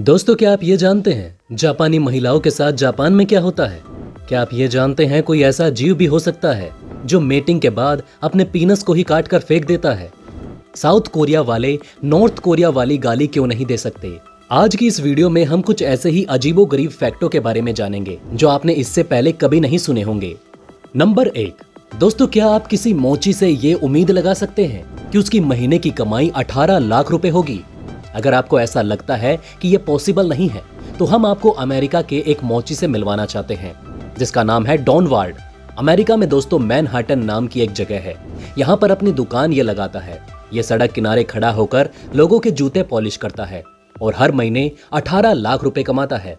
दोस्तों, क्या आप ये जानते हैं जापानी महिलाओं के साथ जापान में क्या होता है? क्या आप ये जानते हैं कोई ऐसा जीव भी हो सकता है जो मेटिंग के बाद अपने पीनस को ही काट कर फेंक देता है? साउथ कोरिया वाले नॉर्थ कोरिया वाली गाली क्यों नहीं दे सकते? आज की इस वीडियो में हम कुछ ऐसे ही अजीबोगरीब फैक्टों के बारे में जानेंगे जो आपने इससे पहले कभी नहीं सुने होंगे। नंबर 1। दोस्तों, क्या आप किसी मोची से ये उम्मीद लगा सकते हैं कि उसकी महीने की कमाई 18 लाख रुपए होगी? अगर आपको ऐसा लगता है कि ये पॉसिबल नहीं है तो हम आपको अमेरिका के एक मोची से मिलवाना चाहते हैं जिसका नाम है डॉन वार्ड। अमेरिका में दोस्तों मैनहट्टन नाम की एक जगह है। यहाँ पर अपनी दुकान ये लगाता है। ये सड़क किनारे खड़ा होकर लोगों के जूते पॉलिश करता है और हर महीने 18 लाख रुपए कमाता है।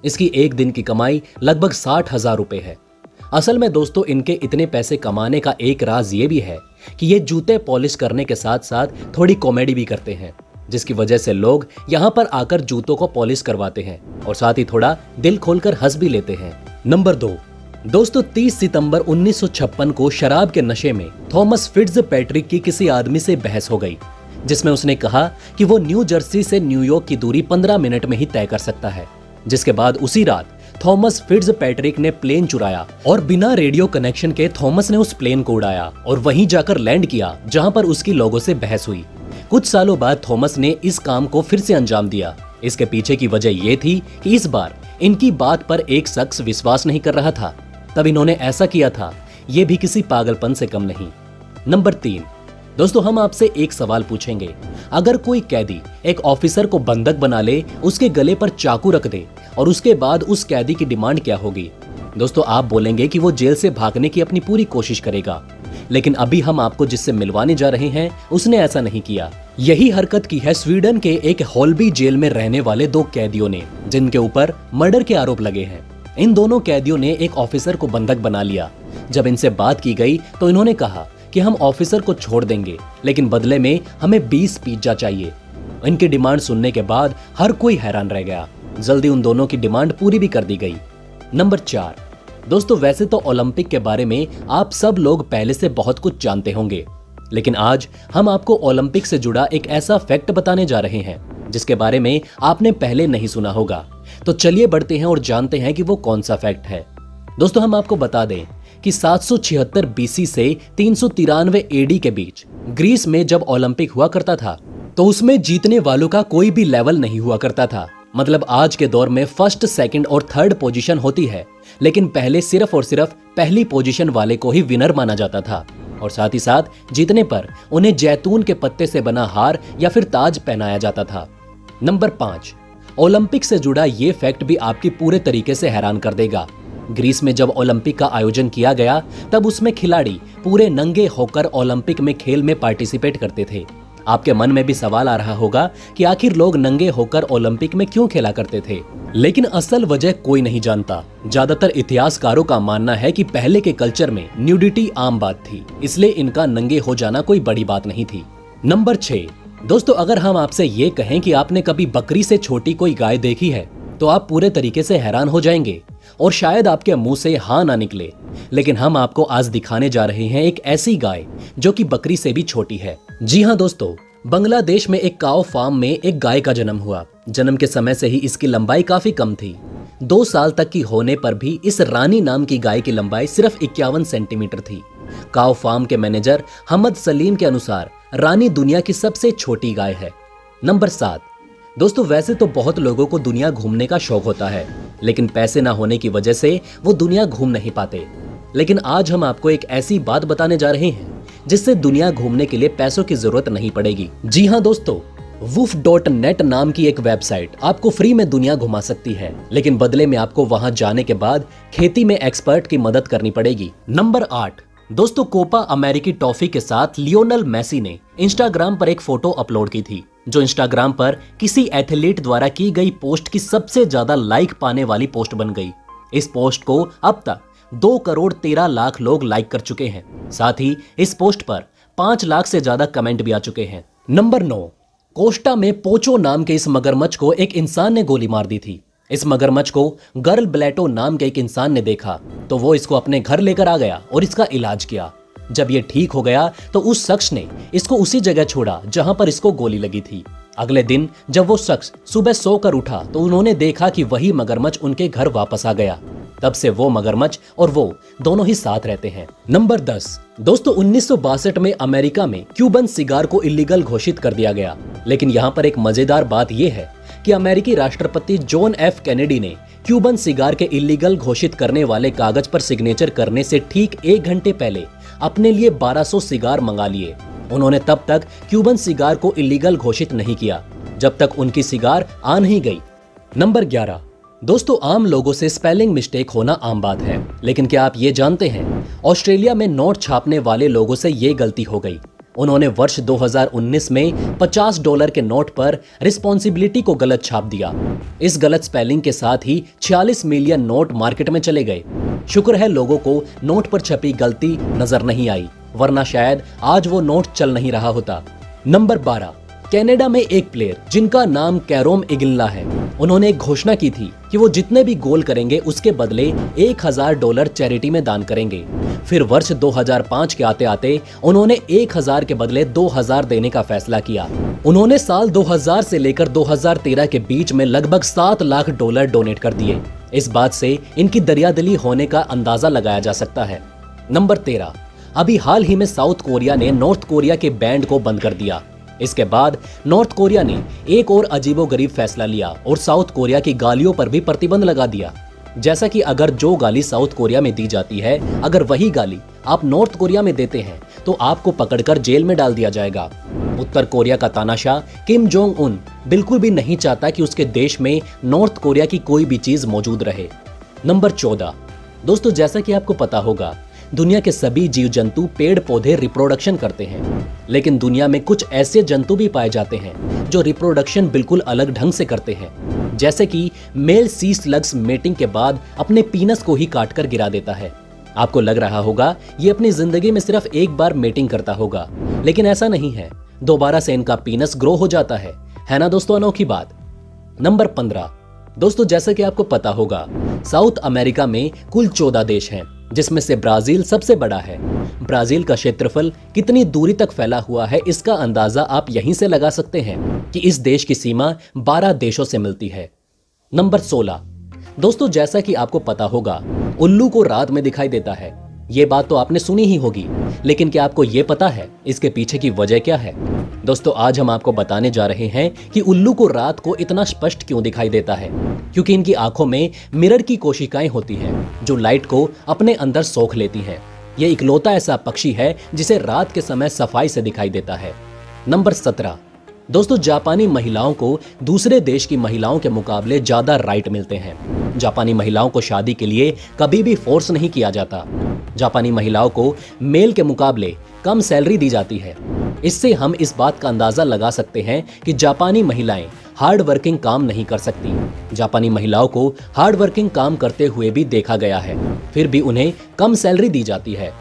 इसकी एक दिन की कमाई लगभग 60,000 रुपए है। असल में दोस्तों इनके इतने पैसे कमाने का एक राज ये भी है कि ये जूते पॉलिश करने के साथ साथ थोड़ी कॉमेडी भी करते हैं, जिसकी वजह से लोग यहाँ पर आकर जूतों को पॉलिश करवाते हैं और साथ ही थोड़ा दिल खोलकर हंस भी लेते हैं। नंबर 2। दोस्तों, 30 सितंबर 1956 को शराब के नशे में थॉमस फिट्जपैट्रिक की किसी आदमी से बहस हो गई, जिसमें उसने कहा कि वो न्यू जर्सी से न्यूयॉर्क की दूरी 15 मिनट में ही तय कर सकता है। जिसके बाद उसी रात थॉमस फिट्जपैट्रिक ने प्लेन चुराया और बिना रेडियो कनेक्शन के थॉमस ने उस प्लेन को उड़ाया और वहीं जाकर लैंड किया जहां पर उसकी लोगों से बहस हुई। कुछ सालों बाद थॉमस ने इस काम को फिर से अंजाम दिया। इसके पीछे की वजह यह थी कि इस बार इनकी बात पर एक शख्स विश्वास नहीं कर रहा था, तब इन्होंने ऐसा किया था। यह भी किसी पागलपन से कम नहीं। नंबर 3। दोस्तों, हम आपसे एक सवाल पूछेंगे। अगर कोई कैदी एक ऑफिसर को बंधक बना ले, उसके गले पर चाकू रख दे और उसके बाद उस कैदी की डिमांड क्या होगी? दोस्तों, आप बोलेंगे कि वो जेल से भागने की अपनी पूरी कोशिश करेगा, लेकिन अभी हम आपको जिससे मिलवाने जा रहे हैं उसने ऐसा नहीं किया। यही हरकत की है स्वीडन के एक होल्बी जेल में रहने वाले 2 कैदियों ने, जिनके ऊपर मर्डर के आरोप लगे हैं। इन दोनों कैदियों ने एक ऑफिसर को बंधक बना लिया। जब इनसे बात की गई तो इन्होंने कहा कि हम ऑफिसर को छोड़ देंगे, लेकिन बदले में हमें 20 पिज्जा चाहिए। इनकी डिमांड सुनने के बाद हर कोई हैरान रह गया। जल्दी उन दोनों की डिमांड पूरी भी कर दी गई। नंबर 4। दोस्तों, वैसे तो ओलंपिक के बारे में आप सब लोग पहले से बहुत कुछ जानते होंगे, लेकिन आज हम आपको ओलंपिक से जुड़ा एक ऐसा फैक्ट बताने जा रहे हैं जिसके बारे में आपने पहले नहीं सुना होगा। तो चलिए बढ़ते हैं और जानते हैं कि वो कौन सा फैक्ट है। दोस्तों, हम आपको बता दें कि 776 बीसी से 393 एडी के बीच ग्रीस में जब ओलंपिक हुआ करता था तो उसमें जीतने वालों का कोई भी लेवल नहीं हुआ करता था। मतलब आज के दौर में फर्स्ट, सेकंड और थर्ड पोजीशन होती है, लेकिन पहले सिर्फ और सिर्फ पहली पोजीशन वाले को ही विनर माना जाता था और साथ ही साथ जीतने पर उन्हें जैतून के पत्ते से बना हार या फिर ताज पहनाया जाता था। नंबर 5। ओलंपिक से जुड़ा ये फैक्ट भी आपकी पूरे तरीके से हैरान कर देगा। ग्रीस में जब ओलंपिक का आयोजन किया गया तब उसमें खिलाड़ी पूरे नंगे होकर ओलंपिक में खेल में पार्टिसिपेट करते थे। आपके मन में भी सवाल आ रहा होगा कि आखिर लोग नंगे होकर ओलंपिक में क्यों खेला करते थे, लेकिन असल वजह कोई नहीं जानता। ज्यादातर इतिहासकारों का मानना है कि पहले के कल्चर में न्यूडिटी आम बात थी, इसलिए इनका नंगे हो जाना कोई बड़ी बात नहीं थी। नंबर 6। दोस्तों, अगर हम आपसे ये कहें कि आपने कभी बकरी से छोटी कोई गाय देखी है तो आप पूरे तरीके से हैरान हो जाएंगे और शायद आपके मुंह से हाँ ना निकले, लेकिन हम आपको आज दिखाने जा रहे हैं एक ऐसी गाय जो कि बकरी से भी छोटी है। जी हाँ दोस्तों, बांग्लादेश में एक काऊ फार्म में एक गाय का जन्म हुआ। जन्म के समय से ही इसकी लंबाई काफी कम थी। 2 साल तक की होने पर भी इस रानी नाम की गाय की लंबाई सिर्फ 51 सेंटीमीटर थी। काऊ फार्म के मैनेजर हमद सलीम के अनुसार रानी दुनिया की सबसे छोटी गाय है। नंबर 7। दोस्तों, वैसे तो बहुत लोगों को दुनिया घूमने का शौक होता है, लेकिन पैसे ना होने की वजह से वो दुनिया घूम नहीं पाते। लेकिन आज हम आपको एक ऐसी बात बताने जा रहे हैं जिससे दुनिया घूमने के लिए पैसों की जरूरत नहीं पड़ेगी। जी हाँ दोस्तों, woof.net नाम की एक वेबसाइट आपको फ्री में दुनिया घुमा सकती है, लेकिन बदले में आपको वहां जाने के बाद खेती में एक्सपर्ट की मदद करनी पड़ेगी। नंबर 8। दोस्तों, कोपा अमेरिकी टॉफी के साथ लियोनेल मेसी ने इंस्टाग्राम पर एक फोटो अपलोड की थी, जो इंस्टाग्राम पर किसी एथलीट द्वारा की गई पोस्ट की सबसे ज्यादा लाइक पाने वाली पोस्ट बन गई। इस पोस्ट को अब तक 2 करोड़ 13 लाख लोग लाइक कर चुके हैं। साथ ही इस पोस्ट पर 5 लाख से ज्यादा कमेंट भी आ चुके हैं। नंबर 9। कोस्टा में पोचो नाम के इस मगरमच्छ को एक इंसान ने गोली मार दी थी। इस मगरमच्छ को गर्ल ब्लैटो नाम के एक इंसान ने देखा तो वो इसको अपने घर लेकर आ गया और इसका इलाज किया। जब ये ठीक हो गया तो उस शख्स ने इसको उसी जगह छोड़ा जहां पर इसको गोली लगी थी। अगले दिन जब वो शख्स सुबह सोकर उठा तो उन्होंने देखा कि वही मगरमच्छ उनके घर वापस आ गया। तब से वो मगरमच्छ और वो दोनों ही साथ रहते हैं। नंबर 10 दोस्तों, 1962 में अमेरिका में क्यूबन सिगार को इलीगल घोषित कर दिया गया। लेकिन यहाँ पर एक मजेदार बात यह है कि अमेरिकी राष्ट्रपति जॉन एफ कैनेडी ने क्यूबन सिगार के इलीगल घोषित करने वाले कागज पर सिग्नेचर करने से ठीक 1 घंटे पहले अपने लिए 1200 सिगार मंगा लिए। उन्होंने तब तक क्यूबन सिगार को इलीगल घोषित नहीं किया जब तक उनकी सिगार आ नहीं गई। नंबर 11 दोस्तों, आम लोगों से स्पेलिंग मिस्टेक होना आम बात है, लेकिन क्या आप ये जानते हैं ऑस्ट्रेलिया में नोट छापने वाले लोगों से ये गलती हो गई। उन्होंने वर्ष 2019 में $50 के नोट पर रिस्पॉन्सिबिलिटी को गलत छाप दिया। इस गलत स्पेलिंग के साथ ही 46 मिलियन नोट मार्केट में चले गए। शुक्र है लोगों को नोट पर छपी गलती नजर नहीं आई, वरना शायद आज वो नोट चल नहीं रहा होता। नंबर 12 कनाडा में एक प्लेयर जिनका नाम कैरोम इगिल्ला है, उन्होंने एक घोषणा की थी कि वो जितने भी गोल करेंगे उसके बदले $1000 चैरिटी में दान करेंगे। फिर वर्ष 2005 के आते आते उन्होंने 1000 के बदले 2000 देने का फैसला किया। उन्होंने साल 2000 से लेकर 2013 के बीच में लगभग $7 लाख डोनेट कर दिए। इस बात से इनकी दरियादिली होने का अंदाजा लगाया जा सकता है। नंबर 13 अभी हाल ही में साउथ कोरिया ने नॉर्थ कोरिया के बैंड को बंद कर दिया। इसके बाद नॉर्थ कोरिया ने एक और अजीबोगरीब फैसला लिया और साउथ कोरिया की गालियों पर भी प्रतिबंध लगा दिया। जैसा कि अगर जो गाली साउथ कोरिया में दी जाती है, अगर वही गाली आप नॉर्थ कोरिया में देते हैं तो आपको पकड़कर जेल में डाल दिया जाएगा। उत्तर कोरिया का तानाशाह किम जोंग उन बिल्कुल भी नहीं चाहता कि उसके देश में नॉर्थ कोरिया की कोई भी चीज मौजूद रहे। नंबर 14 दोस्तों, जैसा कि आपको पता होगा दुनिया के सभी जीव जंतु पेड़ पौधे रिप्रोडक्शन करते हैं, लेकिन दुनिया में कुछ ऐसे जंतु भी पाए जाते हैं जो रिप्रोडक्शन बिल्कुल अलग ढंग से करते हैं। जैसे कि मेल सी स्लग्स मेटिंग के बाद अपने पीनस को ही काटकर गिरा देता है। आपको लग रहा होगा ये अपनी जिंदगी में सिर्फ एक बार मेटिंग करता होगा, लेकिन ऐसा नहीं है। दोबारा से इनका पीनस ग्रो हो जाता है ना दोस्तों, अनोखी बात। नंबर 15 दोस्तों, जैसा कि आपको पता होगा साउथ अमेरिका में कुल 14 देश हैं, जिसमें से ब्राजील सबसे बड़ा है। ब्राजील का क्षेत्रफल कितनी दूरी तक फैला हुआ है इसका अंदाजा आप यहीं से लगा सकते हैं कि इस देश की सीमा 12 देशों से मिलती है। नंबर 16 दोस्तों, जैसा कि आपको पता होगा उल्लू को रात में दिखाई देता है। ये बात तो आपने सुनी ही होगी, लेकिन क्या आपको ये पता है इसके पीछे की वजह क्या है? दोस्तों, आज हम आपको बताने जा रहे हैं कि उल्लू को रात को इतना स्पष्ट क्यों दिखाई देता है। क्योंकि इनकी आंखों में मिरर की कोशिकाएं होती हैं जो लाइट को अपने अंदर सोख लेती हैं। ये इकलौता ऐसा पक्षी है जिसे रात के समय सफाई से दिखाई देता है। नंबर 17 दोस्तों, जापानी महिलाओं को दूसरे देश की महिलाओं के मुकाबले ज्यादा राइट मिलते हैं। जापानी महिलाओं को शादी के लिए कभी भी फोर्स नहीं किया जाता। जापानी महिलाओं को मेल के मुकाबले कम सैलरी दी जाती है। इससे हम इस बात का अंदाजा लगा सकते हैं कि जापानी महिलाएं हार्ड वर्किंग काम नहीं कर सकती। जापानी महिलाओं को हार्ड वर्किंग काम करते हुए भी देखा गया है, फिर भी उन्हें कम सैलरी दी जाती है।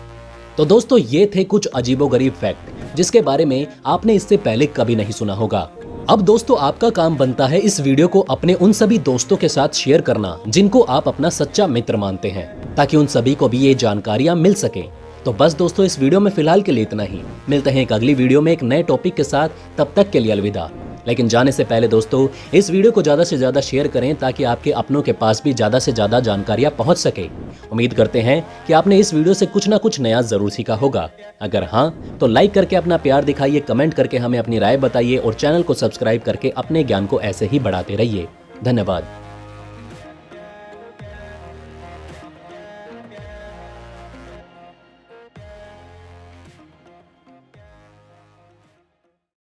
तो दोस्तों, ये थे कुछ अजीबोगरीब फैक्ट जिसके बारे में आपने इससे पहले कभी नहीं सुना होगा। अब दोस्तों, आपका काम बनता है इस वीडियो को अपने उन सभी दोस्तों के साथ शेयर करना जिनको आप अपना सच्चा मित्र मानते हैं, ताकि उन सभी को भी ये जानकारियां मिल सके। तो बस दोस्तों, इस वीडियो में फिलहाल के लिए इतना ही। मिलते हैं एक अगली वीडियो में एक नए टॉपिक के साथ, तब तक के लिए अलविदा। लेकिन जाने से पहले दोस्तों, इस वीडियो को ज्यादा से ज्यादा शेयर करें ताकि आपके अपनों के पास भी ज्यादा से ज्यादा जानकारियां पहुंच सके। उम्मीद करते हैं कि आपने इस वीडियो से कुछ ना कुछ नया जरूर सीखा होगा। अगर हाँ, तो लाइक करके अपना प्यार दिखाइए, कमेंट करके हमें अपनी राय बताइए और चैनल को सब्सक्राइब करके अपने ज्ञान को ऐसे ही बढ़ाते रहिए। धन्यवाद।